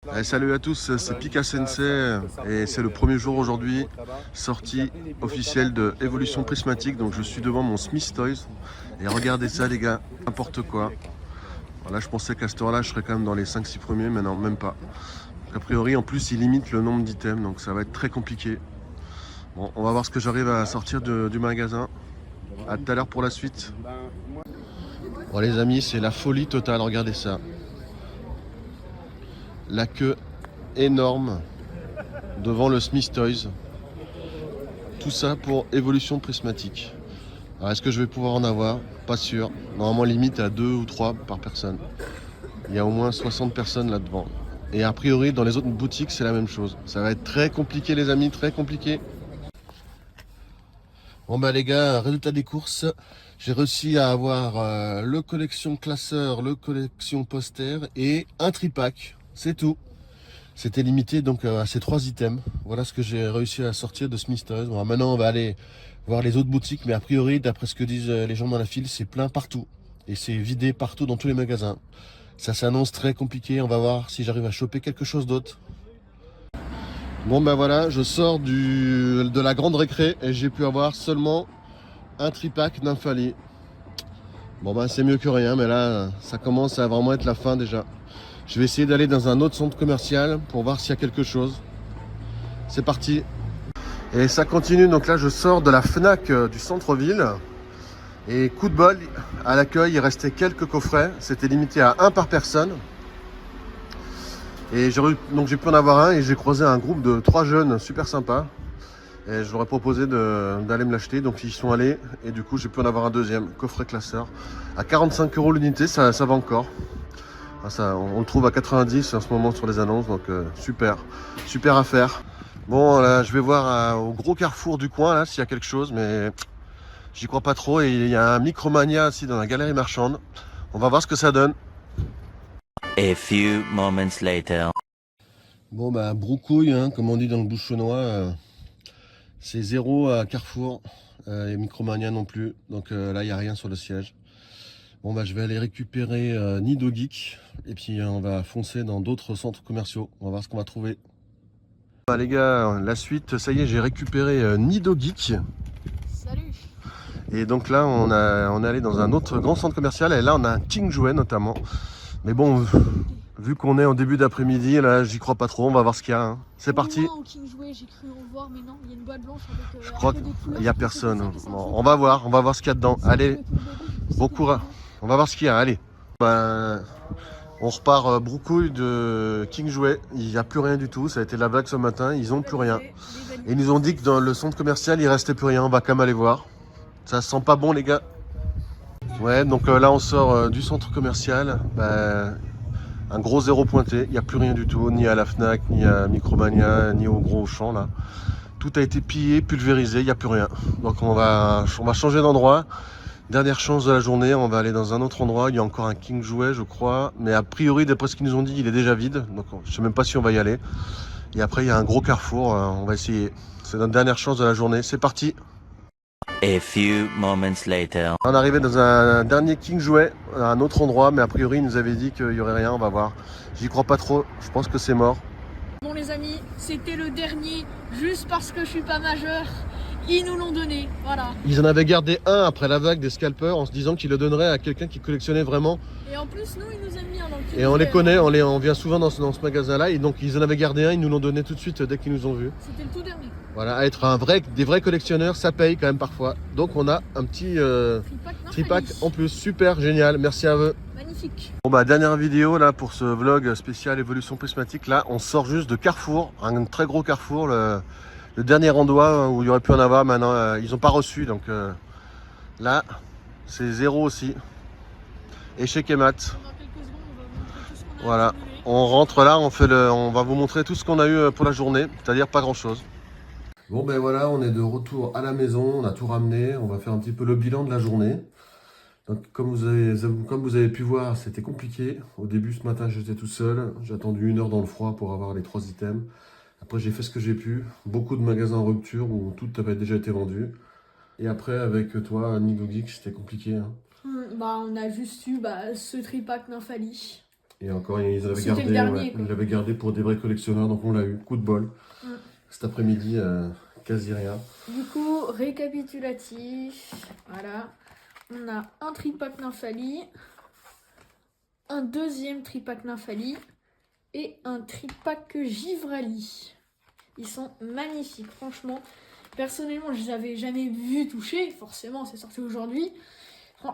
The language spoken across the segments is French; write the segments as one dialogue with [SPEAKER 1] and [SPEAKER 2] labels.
[SPEAKER 1] Allez, salut à tous, c'est Pika Sensei et c'est le premier jour aujourd'hui, sortie officielle de Evolution Prismatique. Donc je suis devant mon Smith Toys et regardez ça les gars, n'importe quoi. Alors là je pensais qu'à cette heure-là je serais quand même dans les 5-6 premiers, mais non, même pas. Donc, a priori en plus il limite le nombre d'items, donc ça va être très compliqué. Bon, on va voir ce que j'arrive à sortir du magasin. À tout à l'heure pour la suite. Bon les amis, c'est la folie totale, regardez ça. La queue énorme devant le Smith Toys. Tout ça pour Evolution Prismatique. Alors est-ce que je vais pouvoir en avoir? Pas sûr. Normalement limite à 2 ou 3 par personne. Il y a au moins 60 personnes là-devant. Et a priori dans les autres boutiques c'est la même chose. Ça va être très compliqué les amis, très compliqué. Bon bah les gars, résultat des courses. J'ai réussi à avoir le collection classeur, le collection poster et un tripack. C'est tout. C'était limité donc à ces 3 items. Voilà ce que j'ai réussi à sortir de Smith Toys. Bon, maintenant on va aller voir les autres boutiques, mais a priori d'après ce que disent les gens dans la file, c'est plein partout. Et c'est vidé partout dans tous les magasins. Ça s'annonce très compliqué, on va voir si j'arrive à choper quelque chose d'autre. Bon ben voilà, je sors de la grande récré et j'ai pu avoir seulement un tripack d'Infali. Bon ben c'est mieux que rien, mais là ça commence à vraiment être la fin déjà. Je vais essayer d'aller dans un autre centre commercial pour voir s'il y a quelque chose. C'est parti. Et ça continue, donc là je sors de la FNAC du centre-ville. Et coup de bol, à l'accueil il restait quelques coffrets. C'était limité à 1 par personne. Et donc j'ai pu en avoir un et j'ai croisé un groupe de 3 jeunes super sympas. Et je leur ai proposé d'aller me l'acheter, donc ils y sont allés. Et du coup j'ai pu en avoir un deuxième, coffret classeur. À 45 € l'unité, ça va encore. Ça, on le trouve à 90 en ce moment sur les annonces, donc super affaire. Bon là je vais voir au gros carrefour du coin là s'il y a quelque chose, mais j'y crois pas trop. Et il y a un Micromania aussi dans la galerie marchande. On va voir ce que ça donne.
[SPEAKER 2] A few moments later.
[SPEAKER 1] Bon bah broucouille hein, comme on dit dans le bouchonnois, c'est 0 à Carrefour et Micromania non plus, donc là il n'y a rien sur le siège. Bon bah je vais aller récupérer Nido Geek et puis on va foncer dans d'autres centres commerciaux. On va voir ce qu'on va trouver. Bah les gars, la suite, ça y est, j'ai récupéré Nido Geek.
[SPEAKER 3] Salut.
[SPEAKER 1] Et donc là on est allé dans un autre grand centre commercial et là on a un King Jouet notamment. Mais bon, vu qu'on est en début d'après-midi, là j'y crois pas trop, on va voir ce qu'il y a. Hein. C'est parti.
[SPEAKER 3] Au King Jouet, j'ai cru en voir, mais non, il y a une boîte blanche avec.
[SPEAKER 1] Je crois qu'il n'y a personne. Bon, on va voir ce qu'il y a dedans. Allez, bon courage. On va voir ce qu'il y a, allez. Ben, on repart broucouille de King Jouet. Il n'y a plus rien du tout. Ça a été la blague ce matin. Ils n'ont plus rien. Et ils nous ont dit que dans le centre commercial, il restait plus rien. On va quand même aller voir. Ça sent pas bon, les gars. Ouais, donc là, on sort du centre commercial. Ben, un gros zéro pointé. Il n'y a plus rien du tout. Ni à la FNAC, ni à Micromania, ni au Gros Auchan, là. Tout a été pillé, pulvérisé. Il n'y a plus rien. Donc on va changer d'endroit. Dernière chance de la journée, on va aller dans un autre endroit. Il y a encore un King Jouet, je crois. Mais a priori, d'après ce qu'ils nous ont dit, il est déjà vide. Donc je ne sais même pas si on va y aller. Et après, il y a un gros carrefour. On va essayer. C'est notre dernière chance de la journée. C'est parti.
[SPEAKER 2] A few moments later.
[SPEAKER 1] On est arrivé dans un dernier King Jouet, à un autre endroit. Mais a priori, ils nous avaient dit qu'il n'y aurait rien. On va voir. J'y crois pas trop. Je pense que c'est mort.
[SPEAKER 3] Bon les amis, c'était le dernier, juste parce que je suis pas majeur. Ils nous l'ont donné, voilà.
[SPEAKER 1] Ils en avaient gardé un après la vague des scalpers en se disant qu'ils le donneraient à quelqu'un qui collectionnait vraiment.
[SPEAKER 3] Et en plus, nous, ils nous ont mis un dans le King
[SPEAKER 1] Et on les
[SPEAKER 3] Jouet,
[SPEAKER 1] connaît,
[SPEAKER 3] hein.
[SPEAKER 1] on vient souvent dans ce magasin-là. Et donc ils en avaient gardé un, ils nous l'ont donné tout de suite dès qu'ils nous ont vus.
[SPEAKER 3] C'était le tout dernier.
[SPEAKER 1] Voilà, être des vrais collectionneurs, ça paye quand même parfois. Donc on a un petit tripack en plus, super génial, merci à eux.
[SPEAKER 3] Magnifique.
[SPEAKER 1] Bon bah dernière vidéo là pour ce vlog spécial Evolution Prismatique. Là on sort juste de Carrefour, un très gros Carrefour, le dernier endroit où il y aurait pu en avoir. Maintenant ils n'ont pas reçu, donc là c'est 0 aussi. Échec et mat.
[SPEAKER 3] Dans quelques secondes, on va vous montrer tout ce qu'on a
[SPEAKER 1] Voilà,
[SPEAKER 3] accumulé.
[SPEAKER 1] on rentre là, on va vous montrer tout ce qu'on a eu pour la journée, c'est-à-dire pas grand-chose. Bon ben voilà, on est de retour à la maison, on a tout ramené, on va faire un petit peu le bilan de la journée. Donc comme vous avez pu voir, c'était compliqué. Au début ce matin j'étais tout seul, j'ai attendu 1 heure dans le froid pour avoir les 3 items. Après, j'ai fait ce que j'ai pu. Beaucoup de magasins en rupture où tout avait déjà été vendu. Et après, avec toi, Nigo Geek, c'était compliqué, hein.
[SPEAKER 3] Bah, on a juste eu ce tripack Nymphalie.
[SPEAKER 1] Et encore, ils avaient
[SPEAKER 3] C'était
[SPEAKER 1] gardé,
[SPEAKER 3] le dernier,
[SPEAKER 1] ouais,
[SPEAKER 3] quoi.
[SPEAKER 1] ils l'avaient gardé pour des vrais collectionneurs, donc on l'a eu. Coup de bol.
[SPEAKER 3] Mm.
[SPEAKER 1] Cet après-midi, quasi rien.
[SPEAKER 3] Du coup, récapitulatif. Voilà. On a un tripack Nymphalie, un deuxième tripack Nymphalie et un tripack Givrali. Ils sont magnifiques, franchement. Personnellement, je les avais jamais vus toucher. Forcément, c'est sorti aujourd'hui.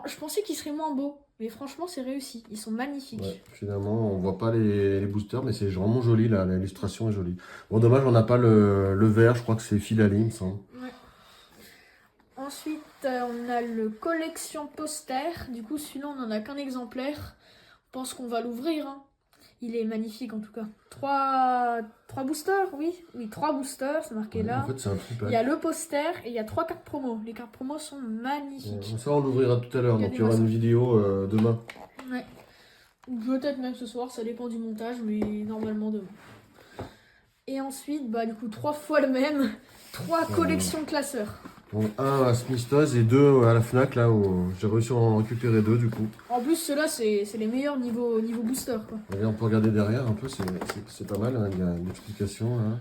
[SPEAKER 3] Je pensais qu'ils seraient moins beaux. Mais franchement, c'est réussi. Ils sont magnifiques.
[SPEAKER 1] Ouais, finalement, on voit pas les boosters, mais c'est vraiment joli là, l'illustration est jolie. Bon, dommage, on n'a pas le vert, je crois que c'est Filali, il me semble.
[SPEAKER 3] Ouais. Ensuite, on a le collection poster. Du coup, celui-là, on n'en a qu'un exemplaire. Je pense qu'on va l'ouvrir, hein. Il est magnifique en tout cas. Trois boosters, oui. Oui, 3 boosters, c'est marqué
[SPEAKER 1] Ouais,
[SPEAKER 3] là.
[SPEAKER 1] en fait, c'est un tripack.
[SPEAKER 3] Il y a le poster et il y a 3 cartes promo. Les cartes promo sont magnifiques.
[SPEAKER 1] Ça, on l'ouvrira tout à l'heure,
[SPEAKER 3] Il y a
[SPEAKER 1] donc
[SPEAKER 3] des
[SPEAKER 1] il y aura une
[SPEAKER 3] maçons.
[SPEAKER 1] vidéo demain.
[SPEAKER 3] Ouais. Ou peut-être même ce soir, ça dépend du montage, mais normalement demain. Et ensuite, du coup, 3 fois le même. 3 collections classeurs.
[SPEAKER 1] Donc, un à Smith Toys et 2 à la Fnac, là où j'ai réussi à en récupérer 2 du coup.
[SPEAKER 3] En plus, ceux-là, c'est les meilleurs niveau booster, quoi.
[SPEAKER 1] Et on peut regarder derrière un peu, c'est pas mal, hein, il y a une explication là.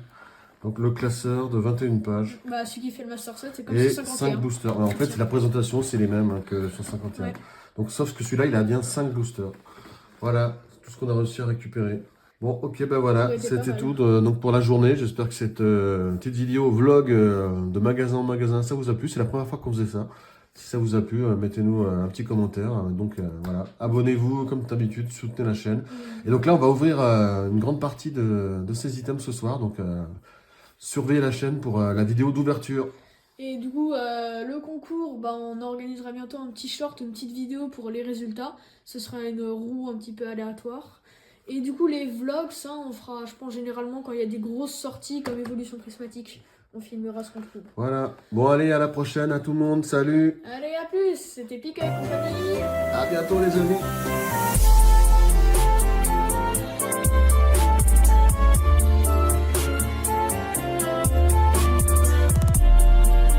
[SPEAKER 1] Donc le classeur de 21 pages.
[SPEAKER 3] Celui qui fait le Master Set, c'est comme
[SPEAKER 1] Et
[SPEAKER 3] sur
[SPEAKER 1] 5
[SPEAKER 3] 51.
[SPEAKER 1] boosters. Alors, en fait, c'est la présentation, c'est les mêmes que sur 51.
[SPEAKER 3] Ouais.
[SPEAKER 1] Donc, sauf que celui-là, il a bien 5 boosters. Voilà, tout ce qu'on a réussi à récupérer. Bon, ok, ben voilà,
[SPEAKER 3] Ça a été pas
[SPEAKER 1] c'était
[SPEAKER 3] mal.
[SPEAKER 1] tout donc pour la journée. J'espère que cette petite vidéo vlog de magasin en magasin, ça vous a plu. C'est la première fois qu'on faisait ça. Si ça vous a plu, mettez-nous un petit commentaire. Donc voilà, abonnez-vous comme d'habitude, soutenez la chaîne. Et donc là, on va ouvrir une grande partie de ces items ce soir. Donc surveillez la chaîne pour la vidéo d'ouverture.
[SPEAKER 3] Et du coup, le concours, on organisera bientôt un petit short, une petite vidéo pour les résultats. Ce sera une roue un petit peu aléatoire. Et du coup, les vlogs, ça, on fera, je pense, généralement quand il y a des grosses sorties comme Évolution Prismatique. On filmera ce qu'on trouve.
[SPEAKER 1] Voilà. Bon, allez, à la prochaine, à tout le monde. Salut.
[SPEAKER 3] Allez, à plus. C'était Pika et compagnie.
[SPEAKER 1] À bientôt, les amis.